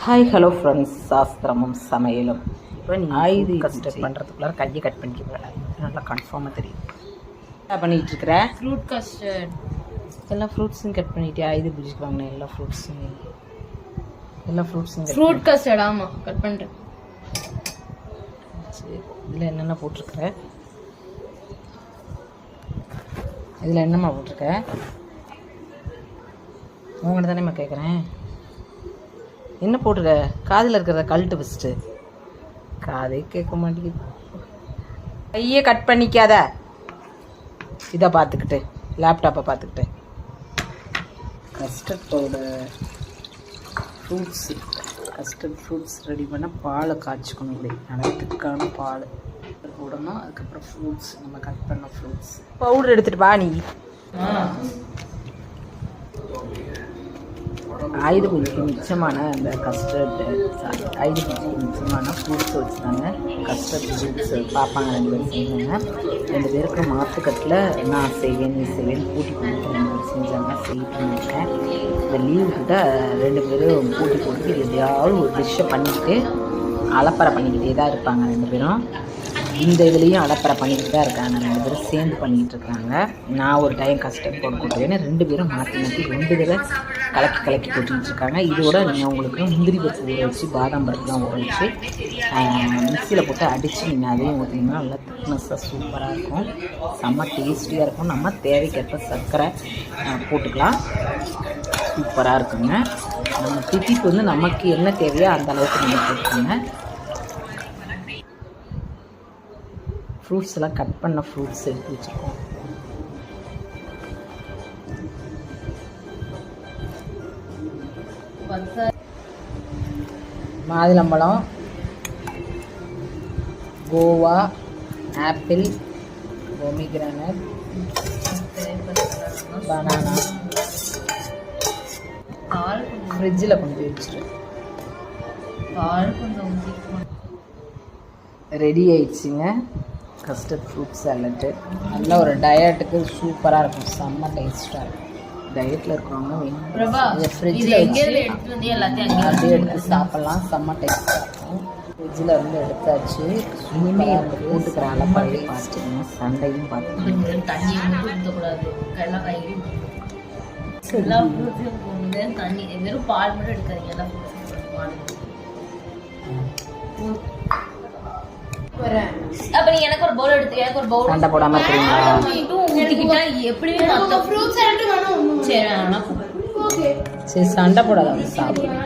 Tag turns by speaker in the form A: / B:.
A: Hi hello friends, சாஸ்திரமும் சமையலும். இப்போ நீங்கள் கஸ்டர்ட் பண்ணுறதுக்குள்ளார கையை கட் பண்ணிக்க நல்லா கன்ஃபார்மாக தெரியும். என்ன பண்ணிகிட்டு இருக்கிற?
B: Fruit custard.
A: எல்லா ஃப்ரூட்ஸும் கட் பண்ணிட்டியா? இது பூஜைக்கு வாங்கினேன் எல்லா ஃப்ரூட்ஸும்
B: ஃப்ரூட் கஸ்டர்ட். ஆமாம், கட் பண்ணிட்டேன்.
A: சரி, இதில் என்னென்ன போட்டிருக்கிற? இதில் என்னம்மா போட்டிருக்க? உங்கள்கிட்ட தானேம்மா கேட்குறேன். என்ன போட்டிருக்க? காதில் இருக்கிறத கழட்டு ஃபஸ்ட்டு. காதே கேட்க மாட்டேங்குது. கையே கட் பண்ணிக்காத. இதை பார்த்துக்கிட்டு, லேப்டாப்பை பார்த்துக்கிட்டு. Custard powder, custard fruits ready பண்ண பாலை காய்ச்சிக்கணும். இப்படி அனைத்துக்கான பால் போடணும். அதுக்கப்புறம் ஃப்ரூட்ஸ், நம்ம கட் பண்ண ஃப்ரூட்ஸ் பவுடர் எடுத்துகிட்டு வா. நீ ஆயுத பூஜைக்கு மிச்சமான அந்த கஸ்டர்டு, ஆயுத பூஜைக்கு மிச்சமான ஃப்ரூட்ஸ் வச்சுருந்தாங்க. கஸ்டர்ட் ஃப்ரூட்ஸ் பார்ப்பாங்க, 2 பேரும் செஞ்சாங்க. 2 பேருக்கு மாற்றுக்கட்டில் நான் செய்வேன் நீ செய்வேன்னு கூட்டி கொடுத்து 2 பேர் செஞ்சாங்க. செய்யிட்டு இருக்கேன். இந்த லீவு கிட்ட 2 பேரும் கூட்டி கொடுத்து எதையாவது ஒரு டிஷ்ஷை பண்ணிக்கிட்டு அலப்பறை பண்ணிக்கிட்டே தான் இருப்பாங்க 2 பேரும். இந்த இதுலேயும் அலப்பறை பண்ணிக்கிட்டு தான் இருக்காங்க. 2 பேரும் சேர்ந்து பண்ணிக்கிட்டு இருக்காங்க. நான் ஒரு டைம் கஸ்டர்ட் போட்டு கொடுத்துருவேன். 2 பேரும் மாற்றி 2 பேரை கலக்கி கொட்டிக்கிட்டு இருக்காங்க. இதோட நீங்கள் உங்களுக்கு முந்திரி பருப்பு ஊற வச்சு, பாதாம் பருப்புலாம் ஊற வச்சு மிக்சியில் போட்டு அடித்து நீங்கள் அதையும் ஊற்றிங்கன்னா நல்லா திக்னஸ்ஸாக சூப்பராக இருக்கும். செம்ம டேஸ்டியாக இருக்கும். நம்ம தேவைக்கேற்ப சர்க்கரை போட்டுக்கலாம். சூப்பராக இருக்குங்க. நம்ம தித்திப்பு நமக்கு என்ன தேவையோ அந்த அளவுக்கு நீங்கள் போட்டுக்கோங்க. ஃப்ரூட்ஸ் எல்லாம் கட் பண்ண ஃப்ரூட்ஸ் எடுத்து வச்சுருக்கோம். மாதுளம்பழம், கோவா, ஆப்பிள், பொமிகிரானட், பனானா ஃப்ரிட்ஜில் கொண்டு போய் வச்சுரு. ரெடி ஆயிடுச்சுங்க கஸ்டர்ட் ஃப்ரூட் சாலட்டு. நல்ல ஒரு டயட்டுக்கு சூப்பராக இருக்கும். செம்ம டேஸ்ட்டாக இருக்கும். டயட்டில் இருக்கிறவங்க வேணும் ஃப்ரிட்ஜில் வச்சு அப்படியே எடுத்து சாப்பிட்லாம். செம்ம டேஸ்ட்டாக இருக்கும். ஃப்ரிட்ஜில் இருந்து எடுத்தாச்சு. இனிமேல் எனக்கு போட்டுக்கிற அளப்பாடி பார்த்துக்கோங்க. சண்டையும் பார்த்துக்கோங்க.
B: தண்ணி வெறும் பால் மட்டும் எடுக்காதீங்க. அப்ப நீ எனக்கு ஒரு பவுல் எடுத்து, எனக்கு ஒரு பவுல்
A: சண்டை போடாம இருக்கீங்களா?
B: ஊத்திக்கிட்டா எப்படியும் மொத்த ஃப்ரூட்ஸ் ரெண்டு வேணும். சரி,
A: சரி, சண்டை போடாத, சாப்பிடுங்க.